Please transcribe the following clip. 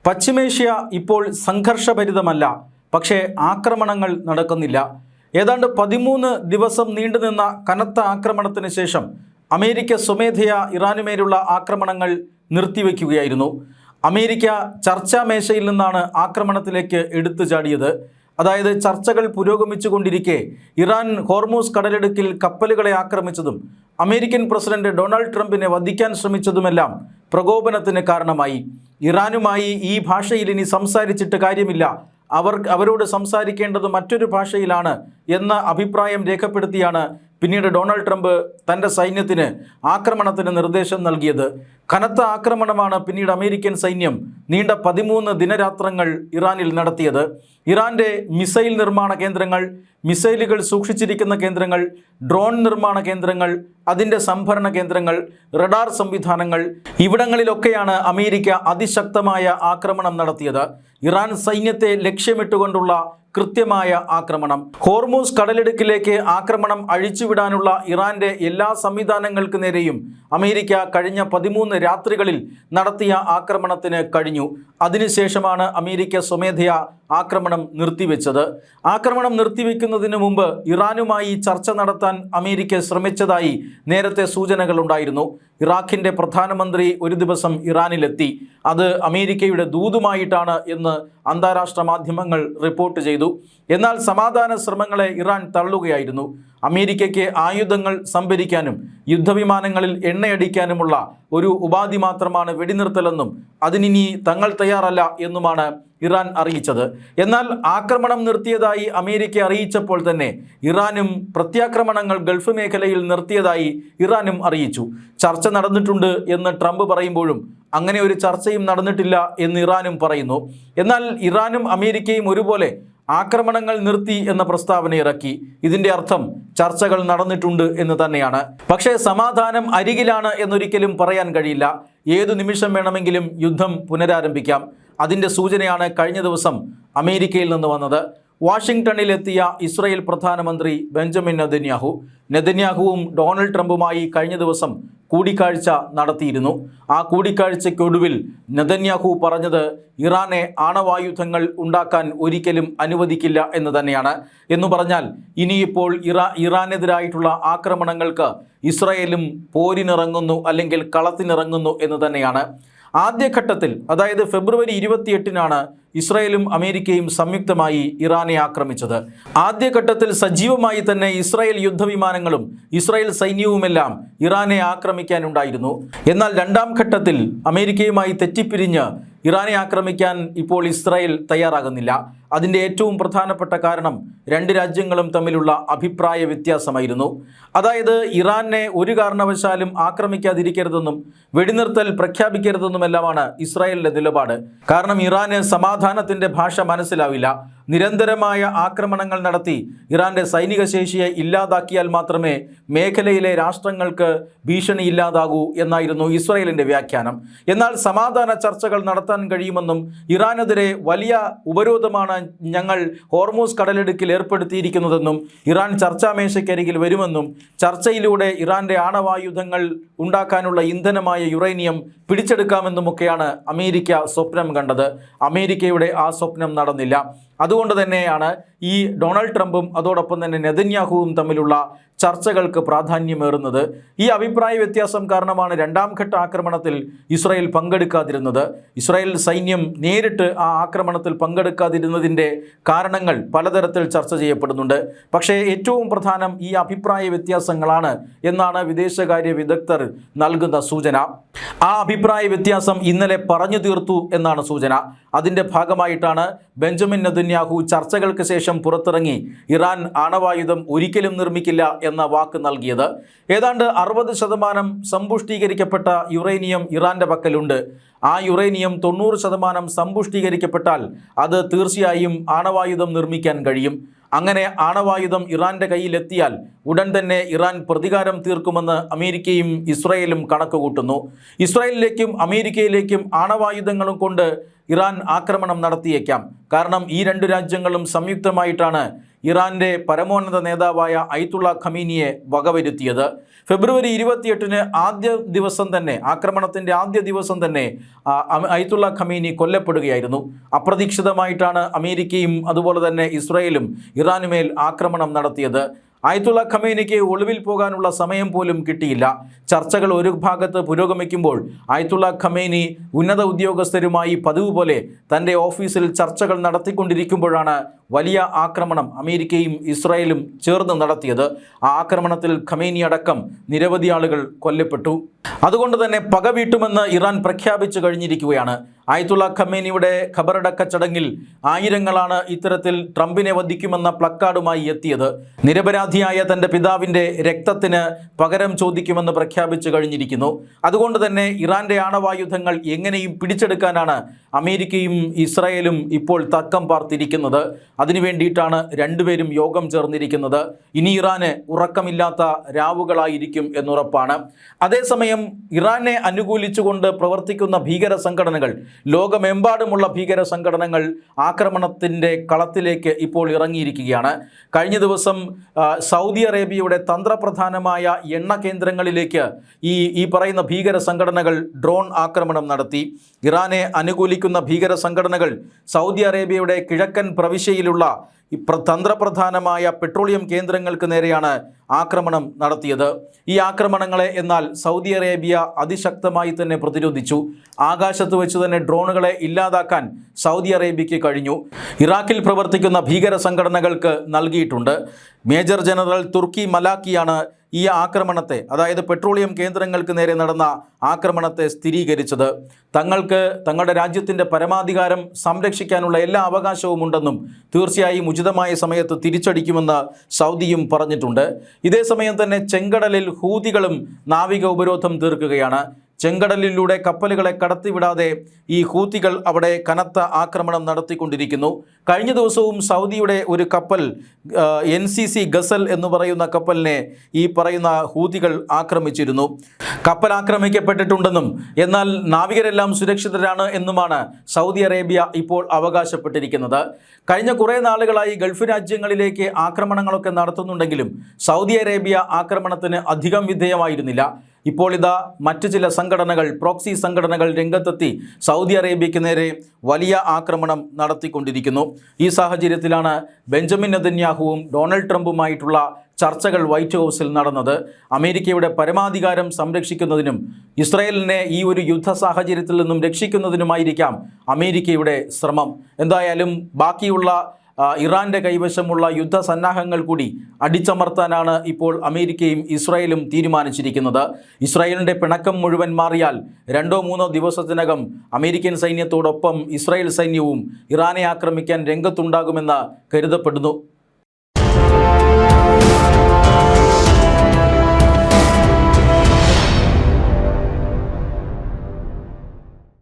പശ്ചിമേഷ്യ ഇപ്പോൾ സംഘർഷഭരിതമല്ല, പക്ഷേ ആക്രമണങ്ങൾ നടക്കുന്നില്ല. ഏതാണ്ട് 13 ദിവസം നീണ്ടുനിന്ന കനത്ത ആക്രമണത്തിന് ശേഷം അമേരിക്ക സ്വമേധയാ ഇറാനുമേലുള്ള ആക്രമണങ്ങൾ നിർത്തിവെക്കുകയായിരുന്നു. അമേരിക്ക ചർച്ചാ മേശയിൽ നിന്നാണ് ആക്രമണത്തിലേക്ക് എടുത്തു ചാടിയത്. അതായത് ചർച്ചകൾ പുരോഗമിച്ചുകൊണ്ടിരിക്കെ ഇറാൻ ഹോർമൂസ് കടലിടുക്കിൽ കപ്പലുകളെ ആക്രമിച്ചതും അമേരിക്കൻ പ്രസിഡന്റ് ഡൊണാൾഡ് ട്രംപിനെ വധിക്കാൻ ശ്രമിച്ചതുമെല്ലാം പ്രകോപനത്തിന് കാരണമായി. ഇറാനുമായി ഈ ഭാഷയിൽ ഇനി സംസാരിച്ചിട്ട് കാര്യമില്ല, അവരോട് സംസാരിക്കേണ്ടത് മറ്റൊരു ഭാഷയിലാണ് എന്ന അഭിപ്രായം രേഖപ്പെടുത്തിയാണ് പിന്നീട് ഡൊണാൾഡ് ട്രംപ് തൻ്റെ സൈന്യത്തിന് ആക്രമണത്തിന് നിർദ്ദേശം നൽകിയത്. കനത്ത ആക്രമണമാണ് പിന്നീട് അമേരിക്കൻ സൈന്യം നീണ്ട 13 ദിനരാത്രങ്ങൾ ഇറാനിൽ നടത്തിയത്. ഇറാൻ്റെ മിസൈൽ നിർമ്മാണ കേന്ദ്രങ്ങൾ, മിസൈലുകൾ സൂക്ഷിച്ചിരിക്കുന്ന കേന്ദ്രങ്ങൾ, ഡ്രോൺ നിർമ്മാണ കേന്ദ്രങ്ങൾ, അതിൻ്റെ സംഭരണ കേന്ദ്രങ്ങൾ, റഡാർ സംവിധാനങ്ങൾ, ഇവിടങ്ങളിലൊക്കെയാണ് അമേരിക്ക അതിശക്തമായ ആക്രമണം നടത്തിയത്. ഇറാൻ സൈന്യത്തെ ലക്ഷ്യമിട്ടുകൊണ്ടുള്ള കൃത്യമായ ആക്രമണം. ഹോർമൂസ് കടലിടുക്കിലേക്ക് ആക്രമണം അഴിച്ചുവിടാനുള്ള ഇറാൻ്റെ എല്ലാ സംവിധാനങ്ങൾക്ക് നേരെയും അമേരിക്ക കഴിഞ്ഞ 13 രാത്രികളിൽ നടത്തിയ ആക്രമണത്തിന് കഴിഞ്ഞു. അതിനുശേഷമാണ് അമേരിക്ക സ്വമേധയാ ആക്രമണം നിർത്തിവെച്ചത്. ആക്രമണം നിർത്തിവെക്കുന്നതിന് മുമ്പ് ഇറാനുമായി ചർച്ച നടത്താൻ അമേരിക്ക ശ്രമിച്ചതായി നേരത്തെ സൂചനകളുണ്ടായിരുന്നു. ഇറാഖിൻ്റെ പ്രധാനമന്ത്രി ഒരു ദിവസം ഇറാനിലെത്തി. അത് അമേരിക്കയുടെ ദൂതുമായിട്ടാണ് എന്ന് അന്താരാഷ്ട്ര മാധ്യമങ്ങൾ റിപ്പോർട്ട് ചെയ്തു. എന്നാൽ സമാധാന ശ്രമങ്ങളെ ഇറാൻ തള്ളുകയായിരുന്നു. അമേരിക്കയ്ക്ക് ആയുധങ്ങൾ സംഭരിക്കാനും യുദ്ധവിമാനങ്ങളിൽ എണ്ണയടിക്കാനുമുള്ള ഒരു ഉപാധി മാത്രമാണ് വെടിനിർത്തലെന്നും അതിനിനി തങ്ങൾ തയ്യാറല്ല എന്നുമാണ് ഇറാൻ അറിയിച്ചത്. എന്നാൽ ആക്രമണം നിർത്തിയതായി അമേരിക്ക അറിയിച്ചപ്പോൾ തന്നെ ഇറാനും പ്രത്യാക്രമണങ്ങൾ ഗൾഫ് മേഖലയിൽ നിർത്തിയതായി ഇറാനും അറിയിച്ചു. ചർച്ച നടന്നിട്ടുണ്ട് എന്ന് ട്രംപ് പറയുമ്പോഴും അങ്ങനെ ഒരു ചർച്ചയും നടന്നിട്ടില്ല എന്ന് ഇറാനും പറയുന്നു. എന്നാൽ ഇറാനും അമേരിക്കയും ഒരുപോലെ ആക്രമണങ്ങൾ നിർത്തി എന്ന പ്രസ്താവന ഇറക്കി. ഇതിൻ്റെ അർത്ഥം ചർച്ചകൾ നടന്നിട്ടുണ്ട് എന്ന് തന്നെയാണ്. പക്ഷേ സമാധാനം അരികിലാണ് എന്നൊരിക്കലും പറയാൻ കഴിയില്ല. ഏതു നിമിഷം വേണമെങ്കിലും യുദ്ധം പുനരാരംഭിക്കാം. അതിൻ്റെ സൂചനയാണ് കഴിഞ്ഞ ദിവസം അമേരിക്കയിൽ നിന്ന് വന്നത്. വാഷിംഗ്ടണിലെത്തിയ ഇസ്രായേൽ പ്രധാനമന്ത്രി ബെഞ്ചമിൻ നെതന്യാഹുവും ഡൊണാൾഡ് ട്രംപുമായി കഴിഞ്ഞ ദിവസം കൂടിക്കാഴ്ച നടത്തിയിരുന്നു. ആ കൂടിക്കാഴ്ചയ്ക്കൊടുവിൽ നെതന്യാഹു പറഞ്ഞത് ഇറാനെ ആണവായുധങ്ങൾ ഉണ്ടാക്കാൻ ഒരിക്കലും അനുവദിക്കില്ല എന്ന് തന്നെയാണ്. എന്നു പറഞ്ഞാൽ ഇനിയിപ്പോൾ ഇറാനെതിരായിട്ടുള്ള ആക്രമണങ്ങൾക്ക് ഇസ്രായേലും പോരിനിറങ്ങുന്നു, അല്ലെങ്കിൽ കളത്തിനിറങ്ങുന്നു എന്ന് തന്നെയാണ്. ആദ്യഘട്ടത്തിൽ, അതായത് ഫെബ്രുവരി 28-നാണ് ഇസ്രായേലും അമേരിക്കയും സംയുക്തമായി ഇറാനെ ആക്രമിച്ചത്. ആദ്യഘട്ടത്തിൽ സജീവമായി തന്നെ ഇസ്രായേൽ യുദ്ധവിമാനങ്ങളും ഇസ്രായേൽ സൈന്യവുമെല്ലാം ഇറാനെ ആക്രമിക്കാനുണ്ടായിരുന്നു. എന്നാൽ രണ്ടാം ഘട്ടത്തിൽ അമേരിക്കയുമായി തെറ്റിപ്പിരിഞ്ഞ് ഇറാനെ ആക്രമിക്കാൻ ഇപ്പോൾ ഇസ്രായേൽ തയ്യാറാകുന്നില്ല. അതിൻ്റെ ഏറ്റവും പ്രധാനപ്പെട്ട കാരണം രണ്ട് രാജ്യങ്ങളും തമ്മിലുള്ള അഭിപ്രായ വ്യത്യാസമായിരുന്നു. അതായത് ഇറാനെ ഒരു കാരണവശാലും ആക്രമിക്കാതിരിക്കരുതെന്നും വെടിനിർത്തൽ പ്രഖ്യാപിക്കരുതെന്നുമെല്ലാമാണ് ഇസ്രായേലിൻ്റെ നിലപാട്. കാരണം ഇറാന് സമാധാനത്തിൻ്റെ ഭാഷ മനസ്സിലാവില്ല. നിരന്തരമായ ആക്രമണങ്ങൾ നടത്തി ഇറാൻ്റെ സൈനിക ശേഷിയെ ഇല്ലാതാക്കിയാൽ മാത്രമേ മേഖലയിലെ രാഷ്ട്രങ്ങൾക്ക് ഭീഷണി ഇല്ലാതാകൂ എന്നായിരുന്നു ഇസ്രായേലിൻ്റെ വ്യാഖ്യാനം. എന്നാൽ സമാധാന ചർച്ചകൾ നടത്താൻ കഴിയുമെന്നും ഇറാനെതിരെ വലിയ ഉപരോധമാണ് ഞങ്ങൾ ഹോർമൂസ് കടലിടുക്കിൽ ഏർപ്പെടുത്തിയിരിക്കുന്നതെന്നും ഇറാൻ ചർച്ചാമേശയ്ക്കരികിൽ വരുമെന്നും ചർച്ചയിലൂടെ ഇറാൻ്റെ ആണവായുധങ്ങൾ ഉണ്ടാക്കാനുള്ള ഇന്ധനമായ യുറേനിയം പിടിച്ചെടുക്കാമെന്നുമൊക്കെയാണ് അമേരിക്ക സ്വപ്നം കണ്ടത്. അമേരിക്കയുടെ ആ സ്വപ്നം നടന്നില്ല. അതുകൊണ്ട് തന്നെയാണ് ഈ ഡൊണാൾഡ് ട്രംപും അതോടൊപ്പം തന്നെ നെതന്യാഹുവും തമ്മിലുള്ള ചർച്ചകൾക്ക് പ്രാധാന്യമേറുന്നത്. ഈ അഭിപ്രായ വ്യത്യാസം കാരണമാണ് രണ്ടാം ഘട്ട ആക്രമണത്തിൽ ഇസ്രായേൽ പങ്കെടുക്കാതിരുന്നത്. ഇസ്രായേൽ സൈന്യം നേരിട്ട് ആ ആക്രമണത്തിൽ പങ്കെടുക്കാതിരുന്നതിൻ്റെ കാരണങ്ങൾ പലതരത്തിൽ ചർച്ച ചെയ്യപ്പെടുന്നുണ്ട്. പക്ഷേ ഏറ്റവും പ്രധാനം ഈ അഭിപ്രായ വ്യത്യാസങ്ങളാണ് എന്നാണ് വിദേശകാര്യ വിദഗ്ധർ നൽകുന്ന സൂചന. ആ അഭിപ്രായ വ്യത്യാസം ഇന്നലെ പറഞ്ഞു തീർത്തു എന്നാണ് സൂചന. അതിൻ്റെ ഭാഗമായിട്ടാണ് ബെഞ്ചമിൻ നെതന്യാഹു ചർച്ചകൾക്ക് ശേഷം പുറത്തിറങ്ങി ഇറാൻ ആണവായുധം ഒരിക്കലും നിർമ്മിക്കില്ല എന്ന വാക്ക് നൽകിയത്. ഏതാണ്ട് 60% സമ്പുഷ്ടീകരിക്കപ്പെട്ട യുറേനിയം ഇറാൻ്റെ പക്കലുണ്ട്. ആ യുറേനിയം 90% സമ്പുഷ്ടീകരിക്കപ്പെട്ടാൽ അത് തീർച്ചയായും ആണവായുധം നിർമ്മിക്കാൻ കഴിയും. അങ്ങനെ ആണവായുധം ഇറാൻ്റെ കയ്യിലെത്തിയാൽ ഉടൻ തന്നെ ഇറാൻ പ്രതികാരം തീർക്കുമെന്ന് അമേരിക്കയും ഇസ്രായേലും കണക്കുകൂട്ടുന്നു. ഇസ്രായേലിലേക്കും അമേരിക്കയിലേക്കും ആണവായുധങ്ങളും കൊണ്ട് ഇറാൻ ആക്രമണം നടത്തിയേക്കാം. കാരണം ഈ രണ്ട് രാജ്യങ്ങളും സംയുക്തമായിട്ടാണ് ഇറാൻ്റെ പരമോന്നത നേതാവായ അയത്തുള്ള ഖമീനിയെ വകവരുത്തിയത്. ഫെബ്രുവരി 28-ന് ആദ്യ ദിവസം തന്നെ, ആക്രമണത്തിൻ്റെ ആദ്യ ദിവസം തന്നെ അയത്തുള്ള ഖമീനി കൊല്ലപ്പെടുകയായിരുന്നു. അപ്രതീക്ഷിതമായിട്ടാണ് അമേരിക്കയും അതുപോലെ തന്നെ ഇസ്രായേലും ഇറാനുമേൽ ആക്രമണം നടത്തിയത്. അയത്തുള്ള ഖമീനിക്ക് ഒളിവിൽ പോകാനുള്ള സമയം പോലും കിട്ടിയില്ല. ചർച്ചകൾ ഒരു ഭാഗത്ത് പുരോഗമിക്കുമ്പോൾ അയത്തുള്ള ഖമീനി ഉന്നത ഉദ്യോഗസ്ഥരുമായി പതിവ് പോലെ തൻ്റെ ഓഫീസിൽ ചർച്ചകൾ നടത്തിക്കൊണ്ടിരിക്കുമ്പോഴാണ് വലിയ ആക്രമണം അമേരിക്കയും ഇസ്രായേലും ചേർന്ന് നടത്തിയത്. ആ ആക്രമണത്തിൽ ഖമീനി അടക്കം നിരവധി ആളുകൾ കൊല്ലപ്പെട്ടു. അതുകൊണ്ട് തന്നെ പക വീട്ടുമെന്ന് ഇറാൻ പ്രഖ്യാപിച്ചു കഴിഞ്ഞിരിക്കുകയാണ്. അയത്തുള്ള ഖമീനിയുടെ ഖബറടക്ക ചടങ്ങിൽ ആയിരങ്ങളാണ് ഇത്തരത്തിൽ ട്രംപിനെ വധിക്കുമെന്ന പ്ലക്കാർഡുമായി എത്തിയത്. നിരപരാധിയായ തൻ്റെ പിതാവിൻ്റെ രക്തത്തിന് പകരം ചോദിക്കുമെന്ന് പ്രഖ്യാപിച്ചു കഴിഞ്ഞിരിക്കുന്നു. അതുകൊണ്ട് തന്നെ ഇറാൻ്റെ ആണവായുധങ്ങൾ എങ്ങനെയും പിടിച്ചെടുക്കാനാണ് അമേരിക്കയും ഇസ്രായേലും ഇപ്പോൾ തക്കം പാർത്തിരിക്കുന്നത്. അതിനുവേണ്ടിയിട്ടാണ് രണ്ടുപേരും യോഗം ചേർന്നിരിക്കുന്നത്. ഇനി ഇറാന് ഉറക്കമില്ലാത്ത രാവുകളായിരിക്കും എന്നുറപ്പാണ്. അതേസമയം ഇറാനെ അനുകൂലിച്ചുകൊണ്ട് പ്രവർത്തിക്കുന്ന ഭീകര സംഘടനകൾ, ലോകമെമ്പാടുമുള്ള ഭീകര സംഘടനകൾ ആക്രമണത്തിൻ്റെ കളത്തിലേക്ക് ഇപ്പോൾ ഇറങ്ങിയിരിക്കുകയാണ്. കഴിഞ്ഞ ദിവസം സൗദി അറേബ്യയുടെ തന്ത്രപ്രധാനമായ എണ്ണ കേന്ദ്രങ്ങളിലേക്ക് ഈ പറയുന്ന ഭീകര സംഘടനകൾ ഡ്രോൺ ആക്രമണം നടത്തി. ഇറാനെ അനുകൂലിക്കുന്ന ഭീകര സംഘടനകൾ സൗദി അറേബ്യയുടെ കിഴക്കൻ പ്രവിശ്യയിലുള്ള തന്ത്രപ്രധാനമായ പെട്രോളിയം കേന്ദ്രങ്ങൾക്ക് നേരെയാണ് ആക്രമണം നടത്തിയത്. ഈ ആക്രമണങ്ങളെ എന്നാൽ സൗദി അറേബ്യ അതിശക്തമായി തന്നെ പ്രതിരോധിച്ചു. ആകാശത്ത് വെച്ച് തന്നെ ഡ്രോണുകളെ ഇല്ലാതാക്കാൻ സൗദി അറേബ്യയ്ക്ക് കഴിഞ്ഞു. ഇറാഖിൽ പ്രവർത്തിക്കുന്ന ഭീകര സംഘടനകൾക്ക് നൽകിയിട്ടുണ്ട്. മേജർ ജനറൽ തുർക്കി മലാക്കിയാണ് ഈ ആക്രമണത്തെ, അതായത് പെട്രോളിയം കേന്ദ്രങ്ങൾക്ക് നേരെ നടന്ന ആക്രമണത്തെ സ്ഥിരീകരിച്ചത്. തങ്ങൾക്ക് തങ്ങളുടെ രാജ്യത്തിൻ്റെ പരമാധികാരം സംരക്ഷിക്കാനുള്ള എല്ലാ അവകാശവും ഉണ്ടെന്നും തീർച്ചയായും ഉചിതമായ സമയത്ത് തിരിച്ചടിക്കുമെന്ന് സൗദിയും പറഞ്ഞിട്ടുണ്ട്. ഇതേസമയം തന്നെ ചെങ്കടലിൽ ഹൂതികളും നാവിക ഉപരോധം തീർക്കുകയാണ്. ചെങ്കടലിലൂടെ കപ്പലുകളെ കടത്തിവിടാതെ ഈ ഹൂത്തികൾ അവിടെ കനത്ത ആക്രമണം നടത്തിക്കൊണ്ടിരിക്കുന്നു. കഴിഞ്ഞ ദിവസവും സൗദിയുടെ ഒരു കപ്പൽ NCC ഗസൽ എന്ന് പറയുന്ന കപ്പലിനെ ഈ പറയുന്ന ഹൂത്തികൾ ആക്രമിച്ചിരുന്നു. കപ്പൽ ആക്രമിക്കപ്പെട്ടിട്ടുണ്ടെന്നും എന്നാൽ നാവികരെല്ലാം സുരക്ഷിതരാണ് എന്നുമാണ് സൗദി അറേബ്യ ഇപ്പോൾ അവകാശപ്പെട്ടിരിക്കുന്നത്. കഴിഞ്ഞ കുറേ നാളുകളായി ഗൾഫ് രാജ്യങ്ങളിലേക്ക് ആക്രമണങ്ങളൊക്കെ നടത്തുന്നുണ്ടെങ്കിലും സൗദി അറേബ്യ ആക്രമണത്തിന് അധികം വിധേയമായിരുന്നില്ല. ഇപ്പോൾ ഇതാ മറ്റു ചില സംഘടനകൾ, പ്രോക്സി സംഘടനകൾ രംഗത്തെത്തി സൗദി അറേബ്യയ്ക്ക് നേരെ വലിയ ആക്രമണം നടത്തിക്കൊണ്ടിരിക്കുന്നു. ഈ സാഹചര്യത്തിലാണ് ബെഞ്ചമിൻ നെതന്യാഹുവും ഡൊണാൾഡ് ട്രംപുമായിട്ടുള്ള ചർച്ചകൾ വൈറ്റ് ഹൗസിൽ നടന്നത്. അമേരിക്കയുടെ പരമാധികാരം സംരക്ഷിക്കുന്നതിനും ഇസ്രായേലിനെ ഈ ഒരു യുദ്ധ സാഹചര്യത്തിൽ നിന്നും രക്ഷിക്കുന്നതിനുമായിരിക്കാം അമേരിക്കയുടെ ശ്രമം. എന്തായാലും ബാക്കിയുള്ള ഇറാൻ്റെ കൈവശമുള്ള യുദ്ധസന്നാഹങ്ങൾ കൂടി അടിച്ചമർത്താനാണ് ഇപ്പോൾ അമേരിക്കയും ഇസ്രായേലും തീരുമാനിച്ചിരിക്കുന്നത്. ഇസ്രായേലിൻ്റെ പിണക്കം മുഴുവൻ മാറിയാൽ 2-3 ദിവസത്തിനകം അമേരിക്കൻ സൈന്യത്തോടൊപ്പം ഇസ്രായേൽ സൈന്യവും ഇറാനെ ആക്രമിക്കാൻ രംഗത്തുണ്ടാകുമെന്ന് കരുതപ്പെടുന്നു.